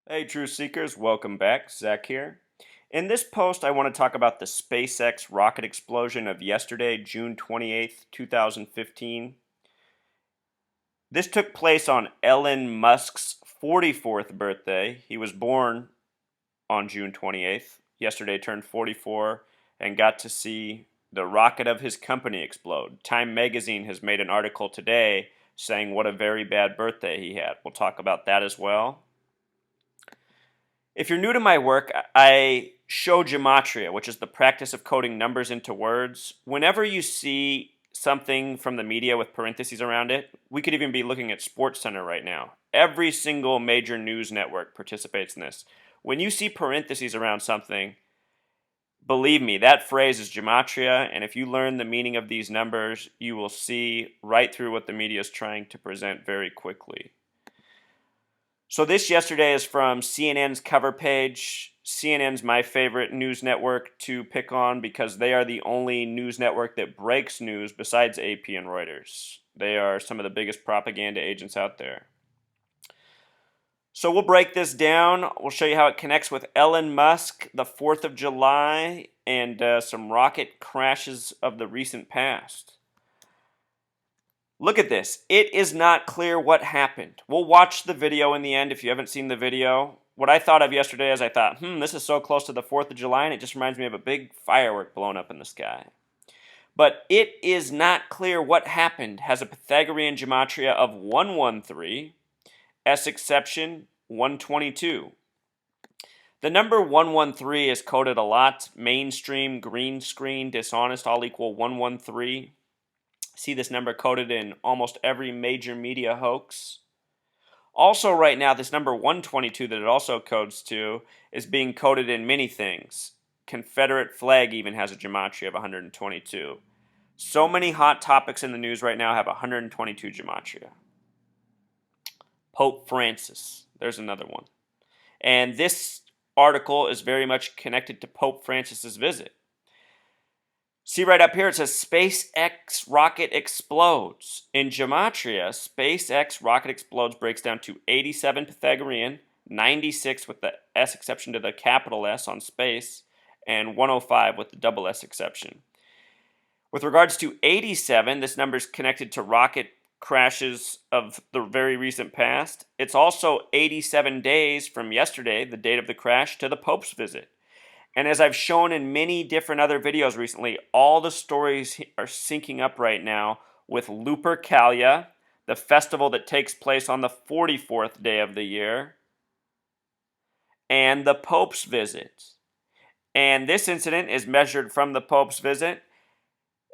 Hey, Truth Seekers, welcome back. Zach here. In this post, I want to talk about the SpaceX rocket explosion of yesterday, June 28th, 2015. This took place on Elon Musk's 44th birthday. He was born on June 28th. Yesterday turned 44 and got to see the rocket of his company explode. Time magazine has made an article today saying what a very bad birthday he had. We'll talk about that as well. If you're new to my work, I show gematria, which is the practice of coding numbers into words. Whenever you see something from the media with parentheses around it, we could even be looking at SportsCenter right now. Every single major news network participates in this. When you see parentheses around something, believe me, that phrase is gematria, and if you learn the meaning of these numbers, you will see right through what the media is trying to present very quickly. So this yesterday is from CNN's cover page. CNN's my favorite news network to pick on because they are the only news network that breaks news besides AP and Reuters. They are some of the biggest propaganda agents out there. So we'll break this down. We'll show you how it connects with Elon Musk, the 4th of July, and some rocket crashes of the recent past. Look at this. It is not clear what happened. We'll watch the video in the end if you haven't seen the video. What I thought of yesterday is I thought, this is so close to the 4th of July, and it just reminds me of a big firework blown up in the sky. But it is not clear what happened. Has a Pythagorean gematria of 113, S exception 122. The number 113 is coded a lot. Mainstream, green screen, dishonest, all equal 113. See this number coded in almost every major media hoax. Also right now, this number 122 that it also codes to is being coded in many things. Confederate flag even has a gematria of 122. So many hot topics in the news right now have 122 gematria. Pope Francis, there's another one. And this article is very much connected to Pope Francis's visit. See right up here, it says SpaceX rocket explodes. In gematria, SpaceX rocket explodes breaks down to 87 Pythagorean, 96 with the S exception to the capital S on space, and 105 with the double S exception. With regards to 87, this number is connected to rocket crashes of the very recent past. It's also 87 days from yesterday, the date of the crash, to the Pope's visit. And as I've shown in many different other videos recently, all the stories are syncing up right now with Lupercalia, the festival that takes place on the 44th day of the year, and the Pope's visit. And this incident is measured from the Pope's visit.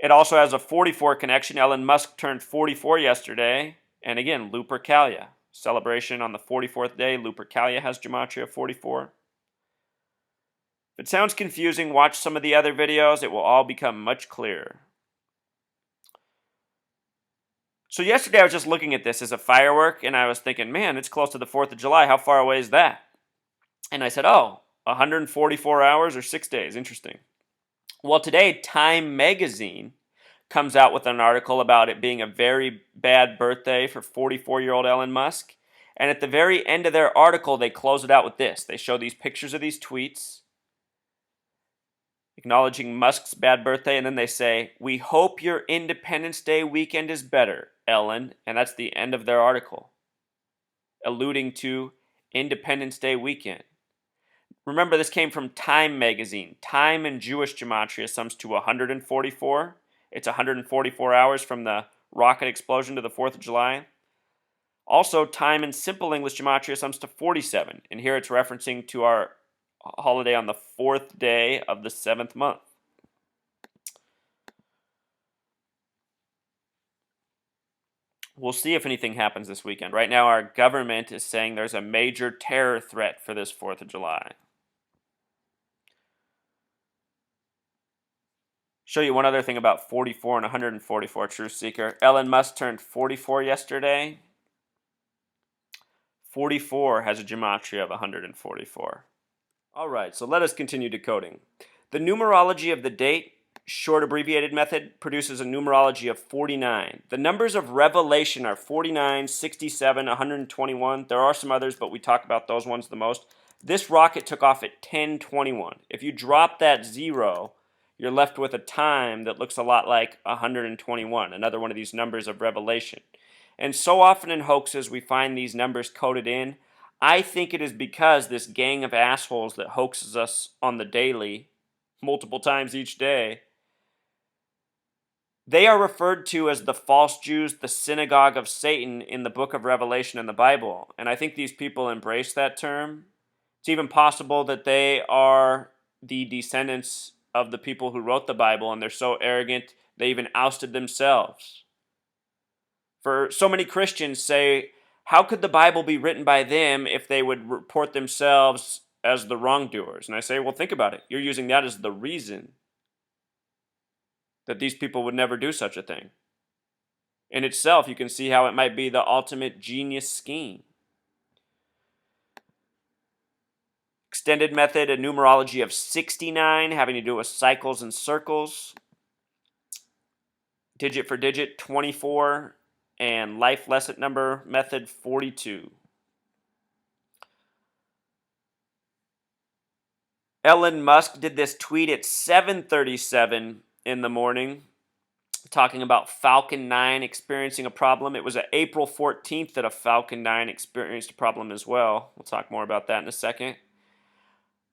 It also has a 44 connection. Elon Musk turned 44 yesterday. And again, Lupercalia. Celebration on the 44th day. Lupercalia has gematria 44. If it sounds confusing, watch some of the other videos. It will all become much clearer. So yesterday I was just looking at this as a firework, and I was thinking, man, it's close to the 4th of July. How far away is that? And I said, 144 hours or 6 days. Interesting. Well, today Time magazine comes out with an article about it being a very bad birthday for 44-year-old Elon Musk. And at the very end of their article, they close it out with this. They show these pictures of these tweets acknowledging Musk's bad birthday, and then they say, "We hope your Independence Day weekend is better, Ellen," and that's the end of their article, alluding to Independence Day weekend. Remember, this came from Time magazine. Time in Jewish gematria sums to 144. It's 144 hours from the rocket explosion to the 4th of July. Also, time in simple English gematria sums to 47, and here it's referencing to our holiday on the 4th day of the 7th month. We'll see if anything happens this weekend. Right now, our government is saying there's a major terror threat for this 4th of July. Show you one other thing about 44 and 144, Truth Seeker. Elon Musk turned 44 yesterday. 44 has a gematria of 144. All right, so let us continue decoding. The numerology of the date short abbreviated method produces a numerology of 49. The numbers of revelation are 49, 67, 121. There are some others, but we talk about those ones the most. This rocket took off at 10:21. If you drop that zero, you're left with a time that looks a lot like 121, another one of these numbers of revelation. And so often in hoaxes we find these numbers coded in. I think it is because this gang of assholes that hoaxes us on the daily, multiple times each day, they are referred to as the false Jews, the synagogue of Satan in the book of Revelation in the Bible. And I think these people embrace that term. It's even possible that they are the descendants of the people who wrote the Bible, and they're so arrogant they even ousted themselves. For so many Christians say, how could the Bible be written by them if they would report themselves as the wrongdoers? And I say, well, think about it. You're using that as the reason that these people would never do such a thing. In itself, you can see how it might be the ultimate genius scheme. Extended method, a numerology of 69, having to do with cycles and circles. Digit for digit, 24. And life lesson number method, 42. Elon Musk did this tweet at 7:37 in the morning, talking about Falcon 9 experiencing a problem. It was at April 14th that a Falcon 9 experienced a problem as well. We'll talk more about that in a second.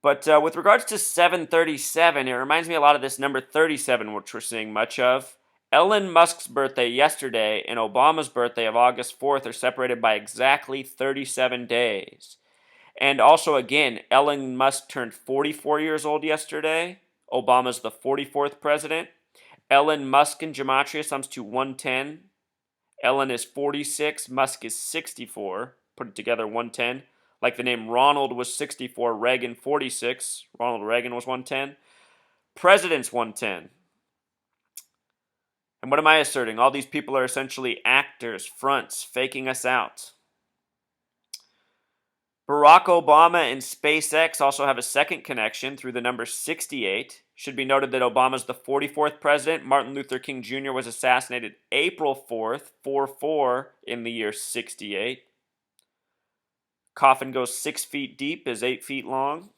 But with regards to 737, it reminds me a lot of this number 37, which we're seeing much of. Elon Musk's birthday yesterday and Obama's birthday of August 4th are separated by exactly 37 days. And also, again, Elon Musk turned 44 years old yesterday. Obama's the 44th president. Elon Musk in gematria sums to 110. Elon is 46. Musk is 64. Put it together, 110. Like the name Ronald was 64, Reagan 46. Ronald Reagan was 110. President's 110. And what am I asserting? All these people are essentially actors, fronts, faking us out. Barack Obama and SpaceX also have a second connection through the number 68. Should be noted that Obama's the 44th president. Martin Luther King Jr. was assassinated April 4th, 4-4, in the year 68. Coffin goes 6 feet deep, is 8 feet long.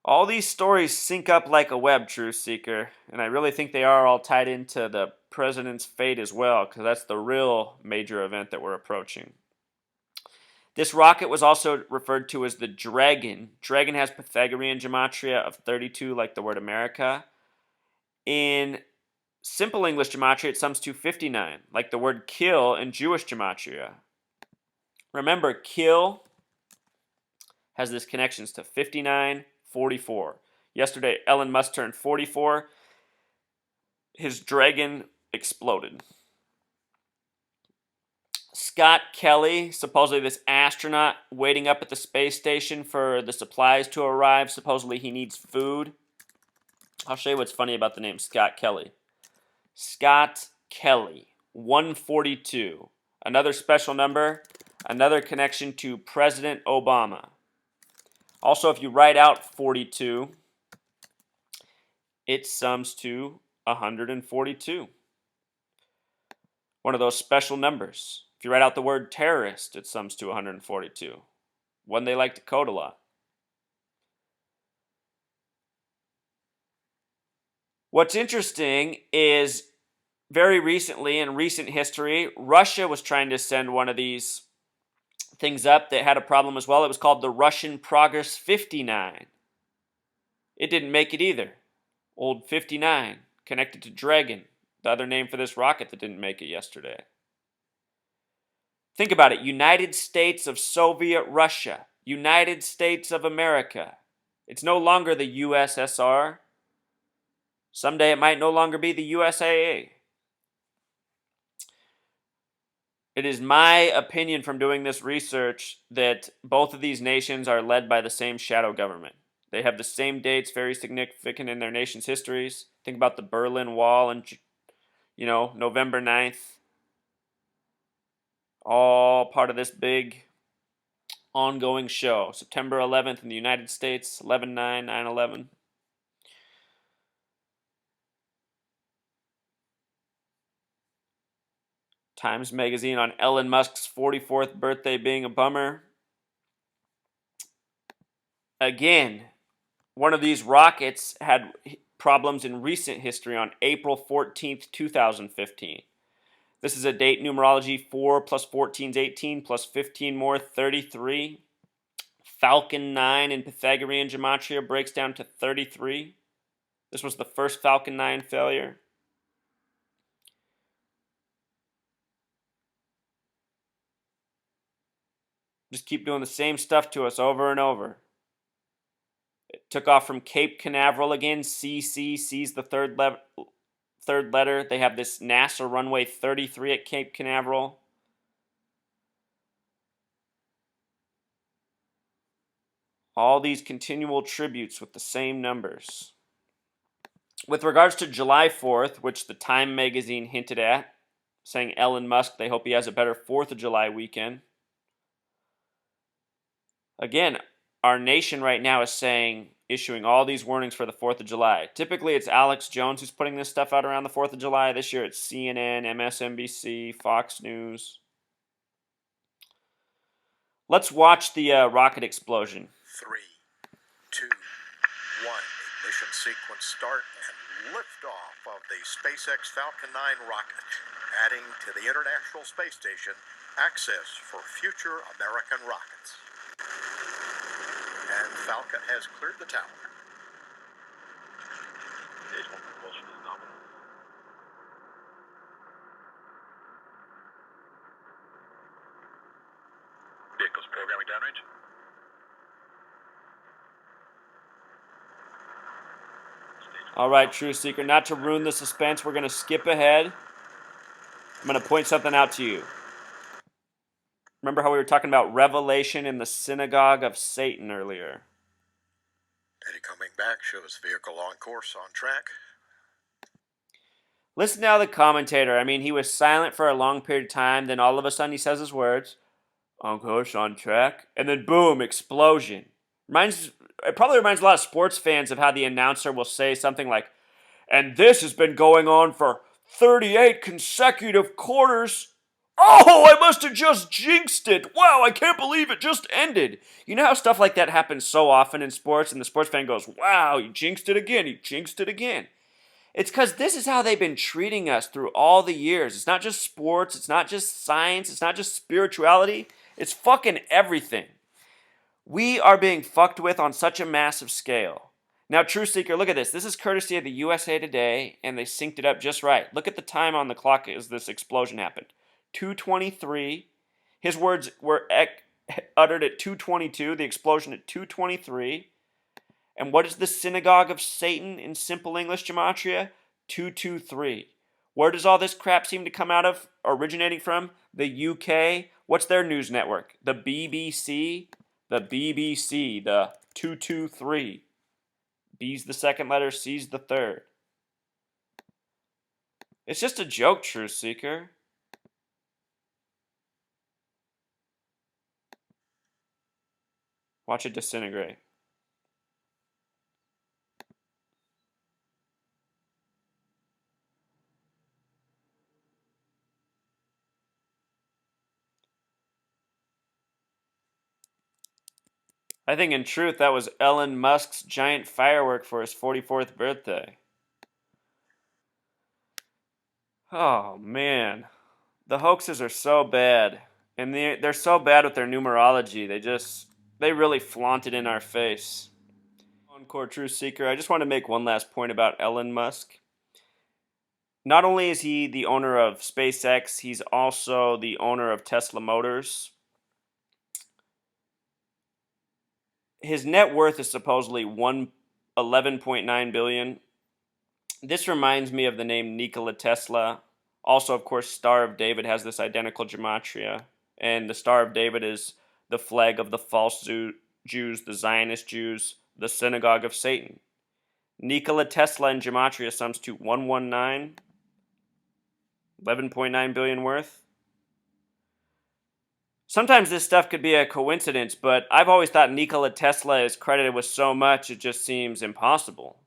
All these stories sync up like a web, Truth Seeker, and I really think they are all tied into the president's fate as well, because that's the real major event that we're approaching. This rocket was also referred to as the Dragon. Dragon has Pythagorean gematria of 32, like the word America. In simple English gematria, it sums to 59, like the word kill in Jewish gematria. Remember, kill has this connections to 59, 44. Yesterday, Elon Musk turned 44. His dragon exploded. Scott Kelly, supposedly this astronaut waiting up at the space station for the supplies to arrive. Supposedly he needs food. I'll show you what's funny about the name Scott Kelly. Scott Kelly, 142. Another special number, another connection to President Obama. Also, if you write out 42, it sums to 142. One of those special numbers. If you write out the word terrorist, it sums to 142. One they like to code a lot. What's interesting is very recently, in recent history, Russia was trying to send one of these things up that had a problem as well. It was called the Russian Progress 59. It didn't make it either. Old 59, connected to Dragon, the other name for this rocket that didn't make it yesterday. Think about it. United States of Soviet Russia. United States of America. It's no longer the USSR. Someday it might no longer be the USAA. It is my opinion from doing this research that both of these nations are led by the same shadow government. They have the same dates, very significant in their nation's histories. Think about the Berlin Wall and, November 9th. All part of this big ongoing show. September 11th in the United States, 11/9, 9/11. Times Magazine on Elon Musk's 44th birthday being a bummer. Again, one of these rockets had problems in recent history on April 14th, 2015. This is a date numerology 4 plus 14 is 18, plus 15 more, 33. Falcon 9 in Pythagorean gematria breaks down to 33. This was the first Falcon 9 failure. Just keep doing the same stuff to us over and over. It took off from Cape Canaveral again. C's the third letter. They have this NASA runway 33 at Cape Canaveral. All these continual tributes with the same numbers. With regards to July 4th, which the Time magazine hinted at, saying Elon Musk, they hope he has a better 4th of July weekend. Again, our nation right now is issuing all these warnings for the 4th of July. Typically, it's Alex Jones who's putting this stuff out around the 4th of July. This year, it's CNN, MSNBC, Fox News. Let's watch the rocket explosion. 3, 2, 1. Ignition sequence start and liftoff of the SpaceX Falcon 9 rocket, adding to the International Space Station access for future American rockets. And Falcon has cleared the tower. Stage 1 propulsion is nominal. Vehicles programming downrange. All right, True Seeker, not to ruin the suspense, we're going to skip ahead. I'm going to point something out to you. Remember how we were talking about Revelation in the synagogue of Satan earlier? Eddie coming back shows vehicle on course, on track. Listen now to the commentator. I mean, he was silent for a long period of time, then all of a sudden he says his words. On course, on track. And then boom, explosion. It probably reminds a lot of sports fans of how the announcer will say something like, and this has been going on for 38 consecutive quarters. Oh, I must have just jinxed it. Wow, I can't believe it just ended. You know how stuff like that happens so often in sports, and the sports fan goes, wow, you jinxed it again, you jinxed it again. It's because this is how they've been treating us through all the years. It's not just sports, it's not just science, it's not just spirituality, it's fucking everything. We are being fucked with on such a massive scale. Now, True Seeker, look at this. This is courtesy of the USA Today, and they synced it up just right. Look at the time on the clock as this explosion happened. 2:23. His words were uttered at 2:22, the explosion at 2:23. And what is the synagogue of Satan in simple English gematria? 223. Where does all this crap seem to come out of, originating from? The UK. What's their news network? The BBC. The BBC, the 223. B's the second letter, C's the third. It's just a joke, True Seeker. Watch it disintegrate. I think in truth that was Elon Musk's giant firework for his 44th birthday. Oh man, the hoaxes are so bad, and they're so bad with their numerology. They really flaunt it in our face. Encore True Seeker, I just want to make one last point about Elon Musk. Not only is he the owner of SpaceX, he's also the owner of Tesla Motors. His net worth is supposedly $11.9 billion. This reminds me of the name Nikola Tesla. Also, of course, Star of David has this identical gematria. And the Star of David is the flag of the false Jews, the Zionist Jews, the synagogue of Satan. Nikola Tesla in gematria sums to 119, 11.9 billion worth. Sometimes this stuff could be a coincidence, but I've always thought Nikola Tesla is credited with so much it just seems impossible.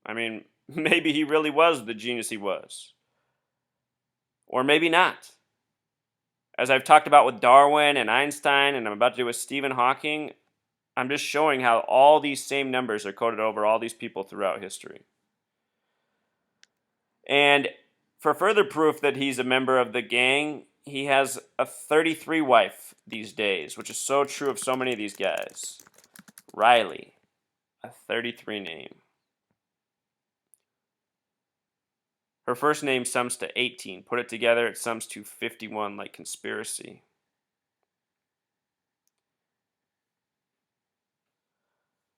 I mean, maybe he really was the genius he was. Or maybe not. As I've talked about with Darwin and Einstein, and I'm about to do with Stephen Hawking, I'm just showing how all these same numbers are coded over all these people throughout history. And for further proof that he's a member of the gang, he has a 33 wife these days, which is so true of so many of these guys. Riley, a 33 name. Her first name sums to 18. Put it together, it sums to 51, like conspiracy.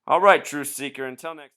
All right, Truth Seeker, until next